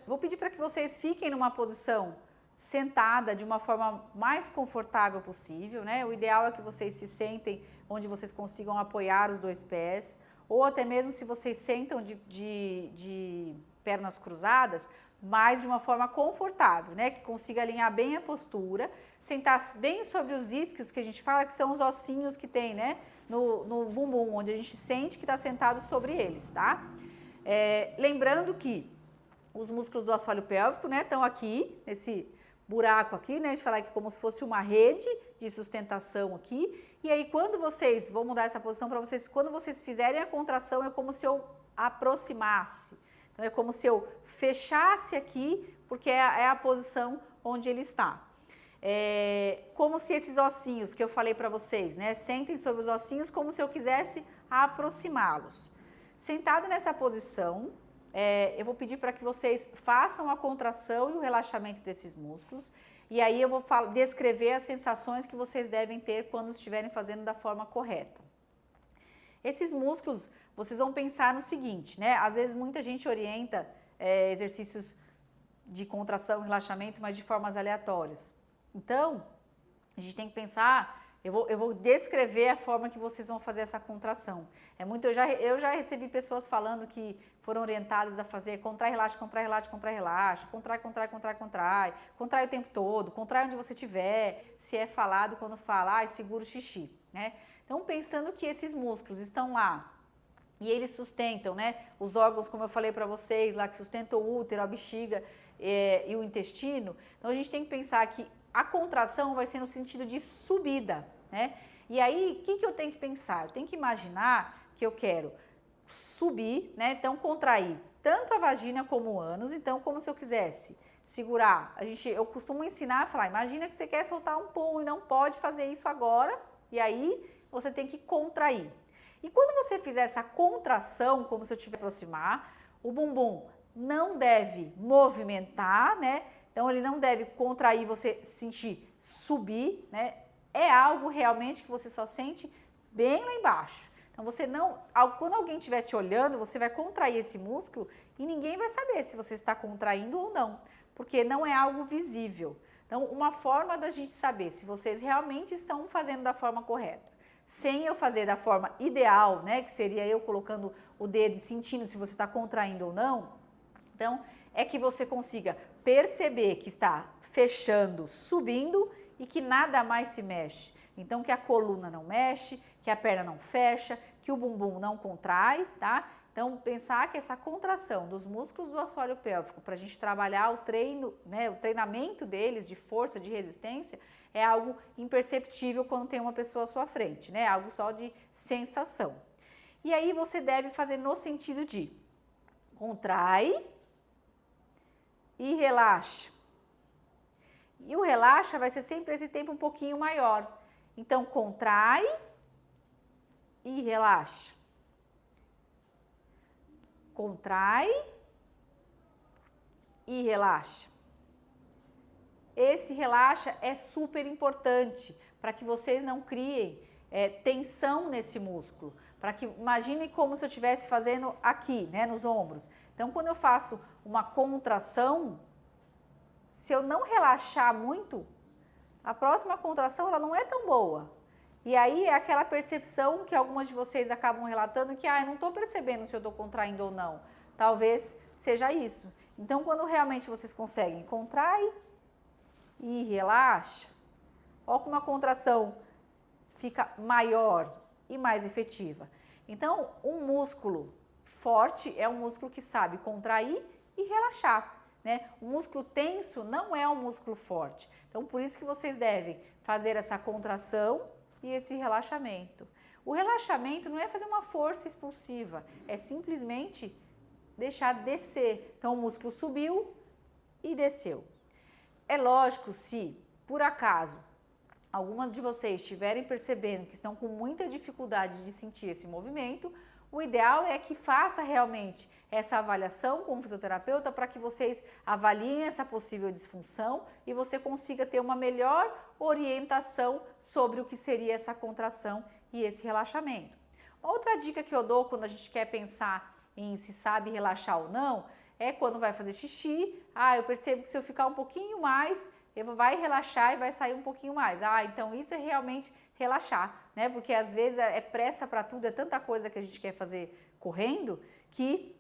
Vou pedir para que vocês fiquem numa posição sentada de uma forma mais confortável possível, né? O ideal é que vocês se sentem onde vocês consigam apoiar os dois pés, ou até mesmo se vocês sentam de pernas cruzadas, mas de uma forma confortável, né? Que consiga alinhar bem a postura, sentar bem sobre os isquios, que a gente fala que são os ossinhos que tem, né? No bumbum, onde a gente sente que está sentado sobre eles, tá? Lembrando que os músculos do assoalho pélvico, né, estão aqui, nesse buraco aqui, né, a gente fala que como se fosse uma rede de sustentação aqui, e aí quando vocês, vou mudar essa posição para vocês, quando vocês fizerem a contração é como se eu aproximasse, então é como se eu fechasse aqui, porque é a posição onde ele está. Como se esses ossinhos que eu falei para vocês, né, sentem sobre os ossinhos como se eu quisesse aproximá-los. Sentado nessa posição, eu vou pedir para que vocês façam a contração e o relaxamento desses músculos, e aí eu vou descrever as sensações que vocês devem ter quando estiverem fazendo da forma correta. Esses músculos, vocês vão pensar no seguinte, né? Às vezes muita gente orienta exercícios de contração e relaxamento, mas de formas aleatórias. Então, a gente tem que pensar, eu vou descrever a forma que vocês vão fazer essa contração. Eu já recebi pessoas falando que foram orientadas a fazer contrai, relaxa, contrai, relaxa, contrai, relaxa, contrai, contrai, contrai, contrai, contrai o tempo todo, contrai onde você estiver, se é falado quando fala, segura o xixi, né? Então, pensando que esses músculos estão lá e eles sustentam, né, os órgãos, como eu falei para vocês, lá que sustentam o útero, a bexiga e o intestino, então a gente tem que pensar que a contração vai ser no sentido de subida, né? E aí, o que eu tenho que pensar? Eu tenho que imaginar que eu quero subir, né? Então, contrair tanto a vagina como o ânus, então, como se eu quisesse segurar. Eu costumo ensinar a falar, imagina que você quer soltar um pum e não pode fazer isso agora, e aí você tem que contrair. E quando você fizer essa contração, como se eu estiver aproximar, o bumbum não deve movimentar, né? Então, ele não deve contrair, você sentir subir, né? É algo realmente que você só sente bem lá embaixo. Então, quando alguém estiver te olhando, você vai contrair esse músculo e ninguém vai saber se você está contraindo ou não, porque não é algo visível. Então, uma forma da gente saber se vocês realmente estão fazendo da forma correta, sem eu fazer da forma ideal, né? Que seria eu colocando o dedo e sentindo se você está contraindo ou não. Então, é que você consiga perceber que está fechando, subindo e que nada mais se mexe. Então, que a coluna não mexe, que a perna não fecha, que o bumbum não contrai, tá? Então, pensar que essa contração dos músculos do assoalho pélvico para a gente trabalhar o treino, né, o treinamento deles de força, de resistência, é algo imperceptível quando tem uma pessoa à sua frente, né? Algo só de sensação. E aí você deve fazer no sentido de contrai e relaxa. E o relaxa vai ser sempre esse tempo um pouquinho maior. Então, contrai e relaxa. Contrai e relaxa. Esse relaxa é super importante para que vocês não criem tensão nesse músculo. Para que, imagine como se eu estivesse fazendo aqui, né, nos ombros. Então, quando eu faço uma contração, se eu não relaxar muito, a próxima contração ela não é tão boa. E aí é aquela percepção que algumas de vocês acabam relatando que eu não estou percebendo se eu estou contraindo ou não. Talvez seja isso. Então, quando realmente vocês conseguem contrai e relaxa, ó como a contração fica maior e mais efetiva. Então, um músculo forte é um músculo que sabe contrair e relaxar. Né? O músculo tenso não é um músculo forte. Então, por isso que vocês devem fazer essa contração e esse relaxamento. O relaxamento não é fazer uma força expulsiva, é simplesmente deixar descer. Então, o músculo subiu e desceu. É lógico, se por acaso algumas de vocês estiverem percebendo que estão com muita dificuldade de sentir esse movimento, o ideal é que faça realmente essa avaliação com o fisioterapeuta para que vocês avaliem essa possível disfunção e você consiga ter uma melhor orientação sobre o que seria essa contração e esse relaxamento. Outra dica que eu dou quando a gente quer pensar em se sabe relaxar ou não, É quando vai fazer xixi, eu percebo que se eu ficar um pouquinho mais, vai relaxar e vai sair um pouquinho mais. Então isso é realmente relaxar, né? Porque às vezes é pressa para tudo, é tanta coisa que a gente quer fazer correndo, que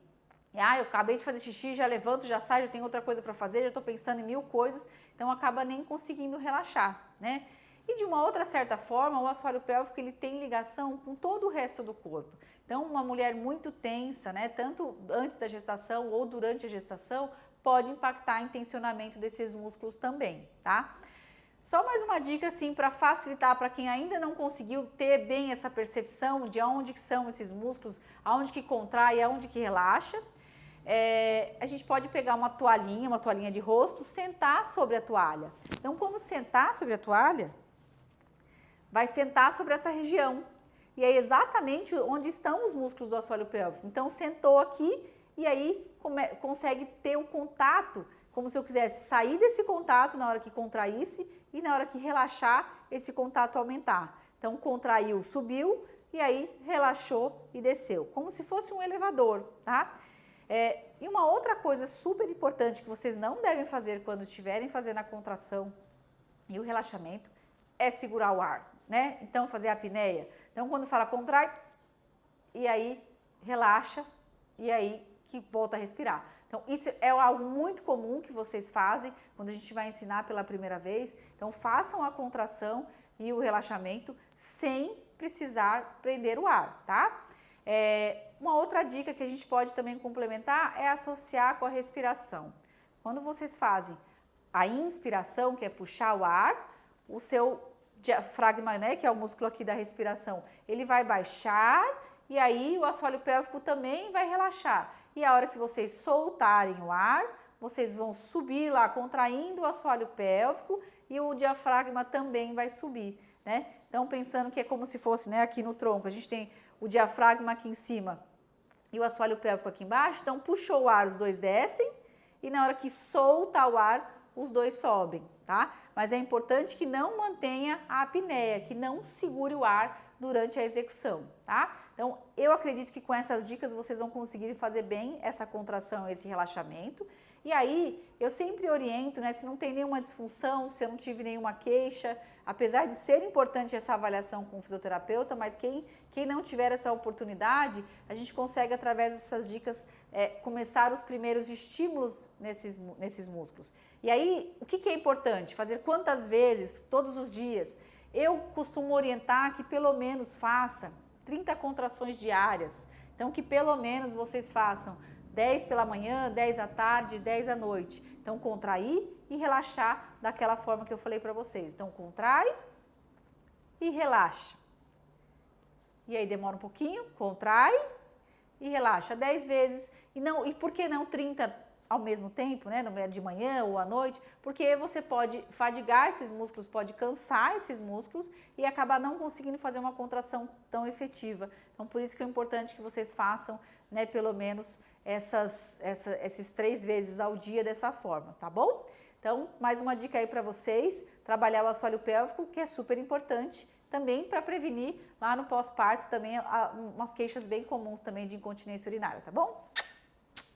eu acabei de fazer xixi, já levanto, já saio, já tenho outra coisa para fazer, já estou pensando em 1000 coisas, então acaba nem conseguindo relaxar, né? E de uma outra certa forma, o assoalho pélvico ele tem ligação com todo o resto do corpo. Então, uma mulher muito tensa, né, tanto antes da gestação ou durante a gestação, pode impactar em tensionamento desses músculos também, tá? Só mais uma dica assim para facilitar para quem ainda não conseguiu ter bem essa percepção de aonde que são esses músculos, aonde que contrai, aonde que relaxa. A gente pode pegar uma toalhinha de rosto, sentar sobre a toalha. Então, quando sentar sobre a toalha, vai sentar sobre essa região. E é exatamente onde estão os músculos do assoalho pélvico. Então, sentou aqui e aí consegue ter um contato, como se eu quisesse sair desse contato na hora que contraísse e na hora que relaxar, esse contato aumentar. Então, contraiu, subiu e aí relaxou e desceu, como se fosse um elevador, tá? E uma outra coisa super importante que vocês não devem fazer quando estiverem fazendo a contração e o relaxamento é segurar o ar, né? Então, fazer a apneia. Então, quando fala contrai, e aí relaxa, e aí que volta a respirar. Então, isso é algo muito comum que vocês fazem quando a gente vai ensinar pela primeira vez. Então, façam a contração e o relaxamento sem precisar prender o ar, tá? Uma outra dica que a gente pode também complementar é associar com a respiração. Quando vocês fazem a inspiração, que é puxar o ar, o seu diafragma, né, que é o músculo aqui da respiração, ele vai baixar e aí o assoalho pélvico também vai relaxar. E a hora que vocês soltarem o ar, vocês vão subir lá, contraindo o assoalho pélvico e o diafragma também vai subir, né? Então, pensando que é como se fosse, né, aqui no tronco, a gente tem o diafragma aqui em cima e o assoalho pélvico aqui embaixo. Então, puxou o ar, os dois descem e na hora que solta o ar, os dois sobem, tá? Mas é importante que não mantenha a apneia, que não segure o ar durante a execução, tá? Então, eu acredito que com essas dicas vocês vão conseguir fazer bem essa contração, esse relaxamento. E aí, eu sempre oriento, né, se não tem nenhuma disfunção, se eu não tive nenhuma queixa, apesar de ser importante essa avaliação com o fisioterapeuta, mas quem não tiver essa oportunidade, a gente consegue, através dessas dicas, começar os primeiros estímulos nesses músculos. E aí, o que é importante? Fazer quantas vezes, todos os dias? Eu costumo orientar que pelo menos faça 30 contrações diárias. Então, que pelo menos vocês façam 10 pela manhã, 10 à tarde, 10 à noite. Então, contrair e relaxar daquela forma que eu falei para vocês. Então, contrai e relaxa. E aí, demora um pouquinho, contrai e relaxa 10 vezes. E por que não 30 ao mesmo tempo, né, de manhã ou à noite? Porque você pode fadigar esses músculos, pode cansar esses músculos e acabar não conseguindo fazer uma contração tão efetiva. Então, por isso que é importante que vocês façam, né, pelo menos esses 3 vezes ao dia dessa forma, tá bom? Então, mais uma dica aí para vocês, trabalhar o assoalho pélvico, que é super importante também para prevenir lá no pós-parto também umas queixas bem comuns também de incontinência urinária, tá bom?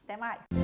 Até mais!